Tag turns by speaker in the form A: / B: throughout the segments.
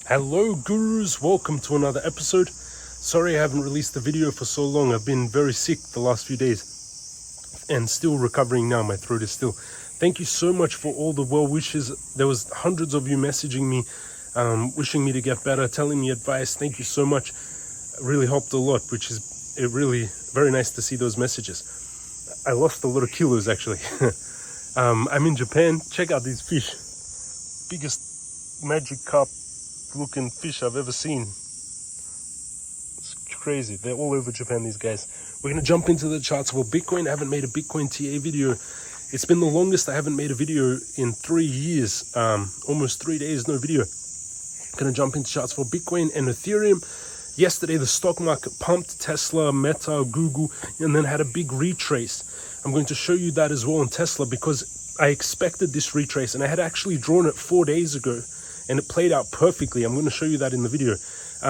A: Hello gurus, welcome to another episode. Sorry I haven't released the video for so long. I've been very sick the last few days and still recovering now. My throat is still. Thank you so much for all the well wishes. There was hundreds of you messaging me, wishing me to get better, telling me advice. Thank you so much. It really helped a lot, which is really very nice to see those messages. I lost a lot of kilos actually. I'm in Japan. Check out these fish. Biggest magic carp looking fish I've ever seen. It's crazy. They're all over Japan, these guys. We're going to jump into the charts for Bitcoin. I haven't made a Bitcoin TA video. It's been the longest I haven't made a video in 3 years. Almost 3 days, no video. Going to jump into charts for Bitcoin and Ethereum. Yesterday, the stock market pumped Tesla, Meta, Google, and then had a big retrace. I'm going to show you that as well on Tesla because I expected this retrace and I had actually drawn it 4 days ago. And it played out perfectly. I'm going to show you that in the video.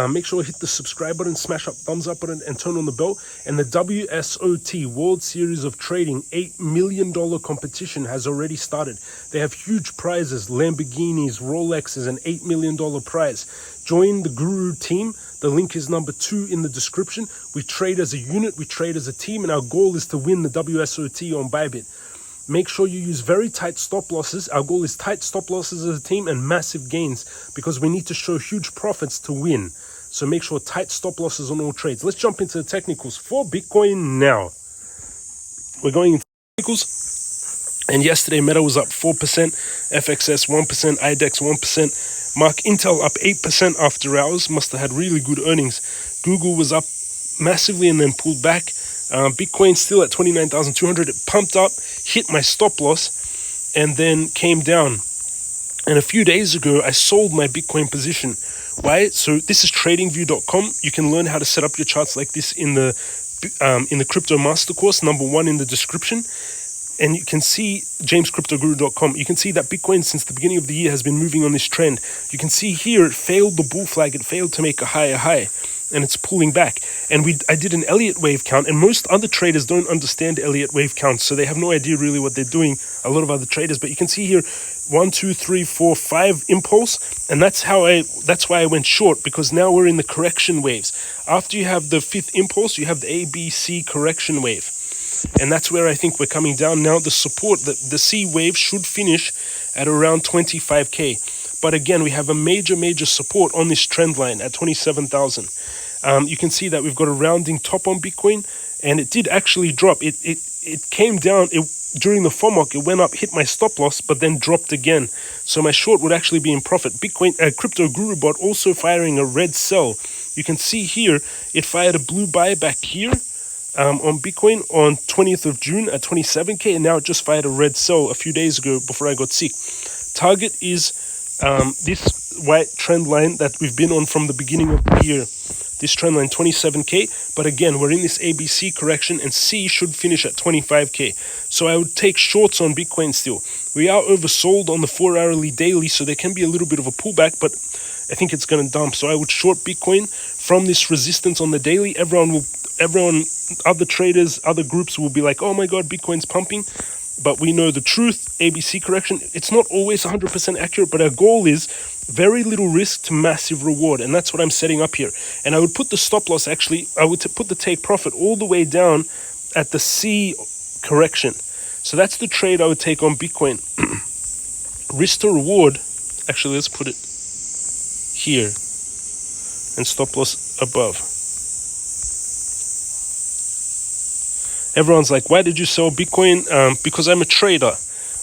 A: Make sure to hit the subscribe button, smash up thumbs up button, and turn on the bell. And the WSOT, World Series of Trading, $8 million competition has already started. They have huge prizes, Lamborghinis, Rolexes, and $8 million prize. Join the Guru team. The link is number 2 in the description. We trade as a unit, we trade as a team, and our goal is to win the WSOT on Bybit. Make sure you use very tight stop losses. Our goal is tight stop losses as a team and massive gains because we need to show huge profits to win. So make sure tight stop losses on all trades. Let's jump into the technicals for Bitcoin now. We're going into technicals. And yesterday, Meta was up 4%, FXS 1%, IDEX 1%, Mark Intel up 8% after hours. Must have had really good earnings. Google was up massively and then pulled back. Bitcoin still at 29,200. It pumped up, hit my stop loss, and then came down. And a few days ago, I sold my Bitcoin position. Why? So this is tradingview.com. You can learn how to set up your charts like this in the crypto master course, number 1 in the description. And you can see jamescryptoguru.com. You can see that Bitcoin since the beginning of the year has been moving on this trend. You can see here it failed the bull flag. It failed to make a higher high. And it's pulling back. And I did an Elliott wave count, and most other traders don't understand Elliott wave counts, so they have no idea really what they're doing, a lot of other traders. But you can see here 1, 2, 3, 4, 5 impulse, and that's why I went short, because now we're in the correction waves. After you have the 5th impulse, you have the ABC correction wave. And that's where I think we're coming down now. The support, the C wave should finish at around 25K. But again, we have a major support on this trend line at 27,000. You can see that we've got a rounding top on Bitcoin, and it did actually drop. It came down during the FOMOC. It went up, hit my stop loss, but then dropped again. So my short would actually be in profit. Bitcoin Crypto Guru Bot also firing a red sell. You can see here it fired a blue buy back here on Bitcoin on 20th of June at 27K, and now it just fired a red sell a few days ago before I got sick. Target is this white trend line that we've been on from the beginning of the year. This trend line 27K, but again we're in this ABC correction and C should finish at 25K. So I would take shorts on Bitcoin still. We are oversold on the 4-hourly daily, so there can be a little bit of a pullback, but I think it's going to dump. So I would short Bitcoin from this resistance on the daily. Everyone, other traders, other groups will be like, oh my god, Bitcoin's pumping. But we know the truth, ABC correction, it's not always 100% accurate, but our goal is very little risk to massive reward. And that's what I'm setting up here. And I would put the stop loss, actually, I would put the take profit all the way down at the C correction. So that's the trade I would take on Bitcoin. Risk to reward, actually, let's put it here and stop loss above. Everyone's like, why did you sell Bitcoin? Because I'm a trader.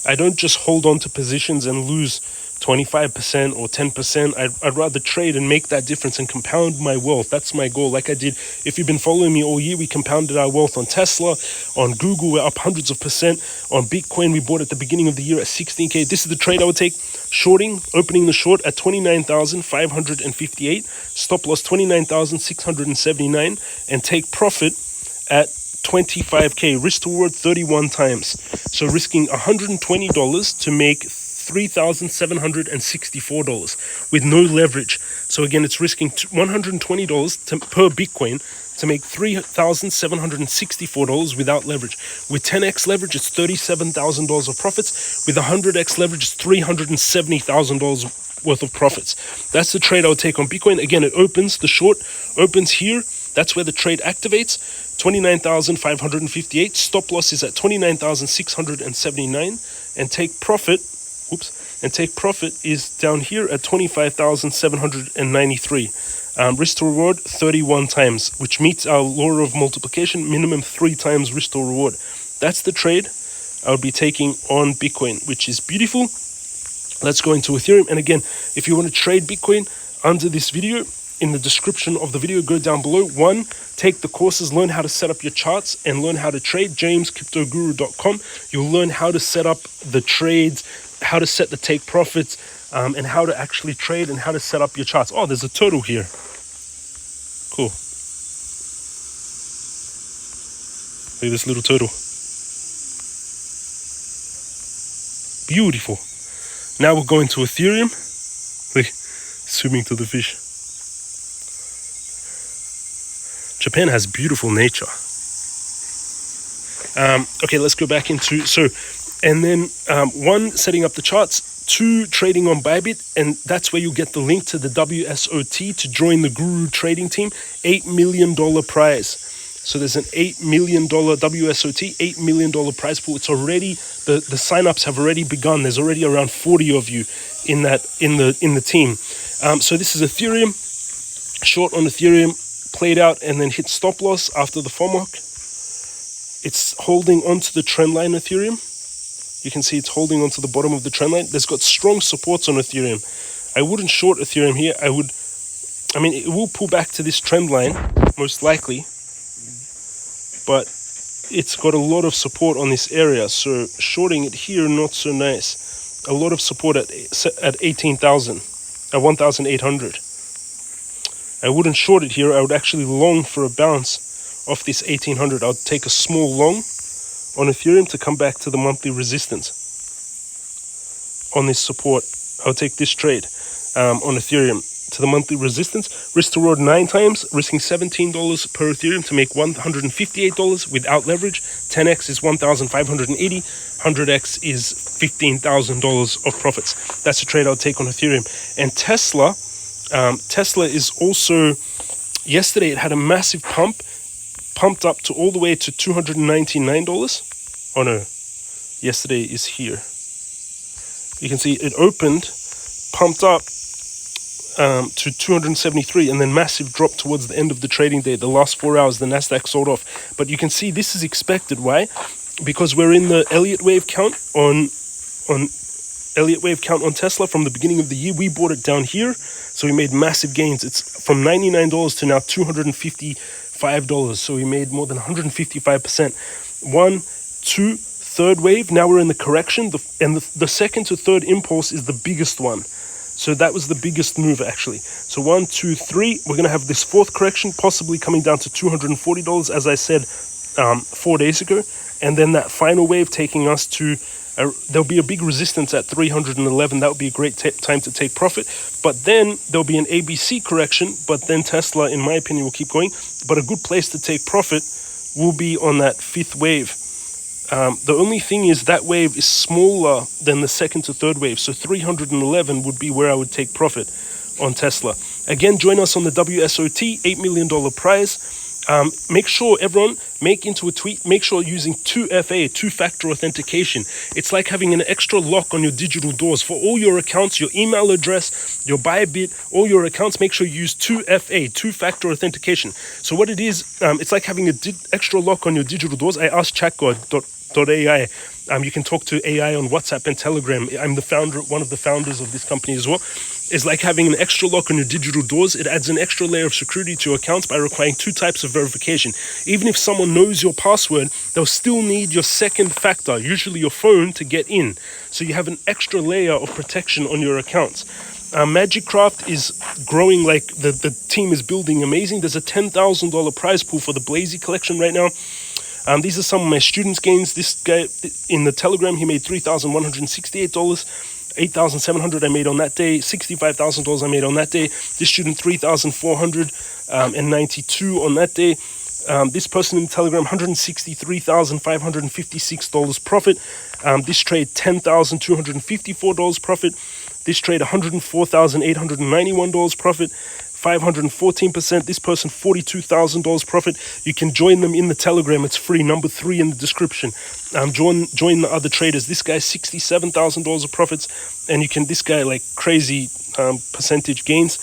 A: I don't just hold on to positions and lose 25% or 10%. I'd rather trade and make that difference and compound my wealth. That's my goal. Like I did, if you've been following me all year, we compounded our wealth on Tesla, on Google, we're up hundreds of percent. On Bitcoin, we bought at the beginning of the year at 16K. This is the trade I would take. Shorting, opening the short at 29,558. Stop loss 29,679, and take profit at 25K, risk to reward 31 times. So risking $120 to make $3,764 with no leverage. So again, it's risking $120 per Bitcoin to make $3,764 without leverage. With 10x leverage, it's $37,000 of profits. With 100x leverage, it's $370,000 worth of profits. That's the trade I would take on Bitcoin. Again, it opens, the short opens here. That's where the trade activates, 29,558. Stop loss is at 29,679, and take profit. And take profit is down here at 25,793. Risk to reward 31 times, which meets our law of multiplication, minimum 3 times risk to reward. That's the trade I would be taking on Bitcoin, which is beautiful. Let's go into Ethereum. And again, if you want to trade Bitcoin, under this video, in the description of the video, go down below. 1, take the courses, learn how to set up your charts and learn how to trade, jamescryptoguru.com. You'll learn how to set up the trades, how to set the take profits, and how to actually trade and how to set up your charts. Oh, there's a turtle here. Cool. Look at this little turtle. Beautiful. Now we're going to Ethereum. Look, swimming to the fish. Japan has beautiful nature. Okay, let's go back into, and then 1, setting up the charts, 2, trading on Bybit, and that's where you'll get the link to the WSOT to join the Guru trading team. $8 million prize. So there's an $8 million WSOT, $8 million prize pool. It's already, the signups have already begun. There's already around 40 of you in the team. So this is Ethereum, short on Ethereum, played out and then hit stop loss after the FOMOC. It's holding onto the trend line Ethereum. You can see it's holding onto the bottom of the trend line. There's got strong supports on Ethereum. I wouldn't short Ethereum here. I mean, it will pull back to this trend line, most likely. But it's got a lot of support on this area. So shorting it here, not so nice. A lot of support at 18,000, at 1,800. I wouldn't short it here. I would actually long for a bounce off this 1800. I would take a small long on Ethereum to come back to the monthly resistance on this support. I would take this trade on Ethereum to the monthly resistance. Risk to reward 9 times, risking $17 per Ethereum to make $158 without leverage. 10x is 1,580. 100x is $15,000 of profits. That's a trade I'll take on Ethereum. And Tesla is also, yesterday it had a massive pumped up to all the way to $299. Oh no, yesterday is here. You can see it opened, pumped up to 273, and then massive drop towards the end of the trading day. The last 4 hours, the Nasdaq sold off. But you can see this is expected. Why? Because we're in the Elliott wave count on Tesla from the beginning of the year. We bought it down here, so we made massive gains. It's from $99 to now $255. So we made more than 155%. 1, 2, third wave. Now we're in the correction, and the second to third impulse is the biggest one. So that was the biggest move, actually. So 1, 2, 3. We're going to have this fourth correction, possibly coming down to $240, as I said 4 days ago. And then that final wave taking us to, there'll be a big resistance at 311. That would be a great time to take profit. But then there'll be an ABC correction. But then Tesla, in my opinion, will keep going. But a good place to take profit will be on that 5th wave. The only thing is that wave is smaller than the second to third wave. So 311 would be where I would take profit on Tesla. Again, join us on the WSOT, $8 million prize. Make sure, everyone, make into a tweet, make sure using 2FA, two-factor authentication. It's like having an extra lock on your digital doors. For all your accounts, your email address, your Bybit, all your accounts, make sure you use 2FA, two-factor authentication. So what it is, it's like having an extra lock on your digital doors. I asked ChatGod.ai. You can talk to AI on WhatsApp and Telegram. I'm the founder, one of the founders of this company as well. It's like having an extra lock on your digital doors. It adds an extra layer of security to your accounts by requiring 2 types of verification. Even if someone knows your password, they'll still need your second factor, usually your phone, to get in. So you have an extra layer of protection on your accounts. Magicraft is growing, like the team is building amazing. There's a $10,000 prize pool for the Blazy collection right now. These are some of my students' gains. This guy in the Telegram, he made $3,168. $8,700 I made on that day. $65,000 I made on that day. This student, $3,492 on that day. This person in Telegram, $163,556 profit. This trade, $10,254 profit. This trade, $104,891 profit, 514%. This person, $42,000 profit. You can join them in the Telegram. It's free. Number 3 in the description. Join the other traders. This guy, $67,000 of profits, and you can, this guy, like crazy percentage gains.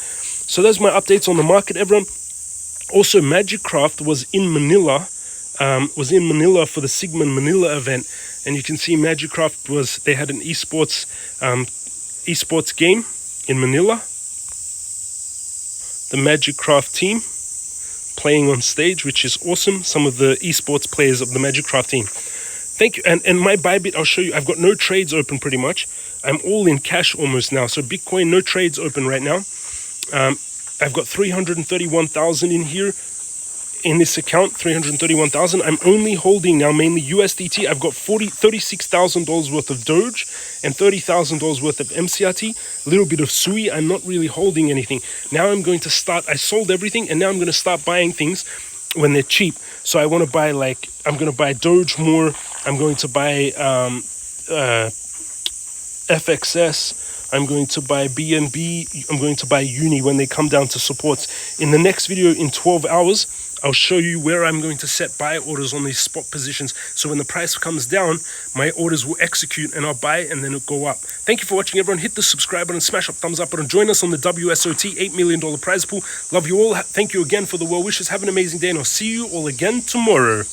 A: So those are my updates on the market, everyone. Also, Magicraft was in Manila. For the Sigma Manila event, and you can see Magicraft they had an esports game in Manila. The Magicraft team playing on stage, which is awesome. Some of the esports players of the Magicraft team. Thank you. And my Bybit, I'll show you. I've got no trades open pretty much. I'm all in cash almost now. So Bitcoin, no trades open right now. I've got 331,000 in here. In this account, 331,000. I'm only holding now mainly USDT. I've got $36,000 worth of Doge and $30,000 worth of MCRT. A little bit of SUI. I'm not really holding anything. Now I'm going to start. I sold everything, and now I'm going to start buying things when they're cheap. So I want to buy, like, I'm going to buy Doge more. I'm going to buy FXS. I'm going to buy BNB. I'm going to buy Uni when they come down to supports. In the next video, in 12 hours, I'll show you where I'm going to set buy orders on these spot positions. So when the price comes down, my orders will execute and I'll buy and then it'll go up. Thank you for watching, everyone. Hit the subscribe button, smash up thumbs up button. Join us on the WSOT $8 million prize pool. Love you all. Thank you again for the well wishes. Have an amazing day, and I'll see you all again tomorrow.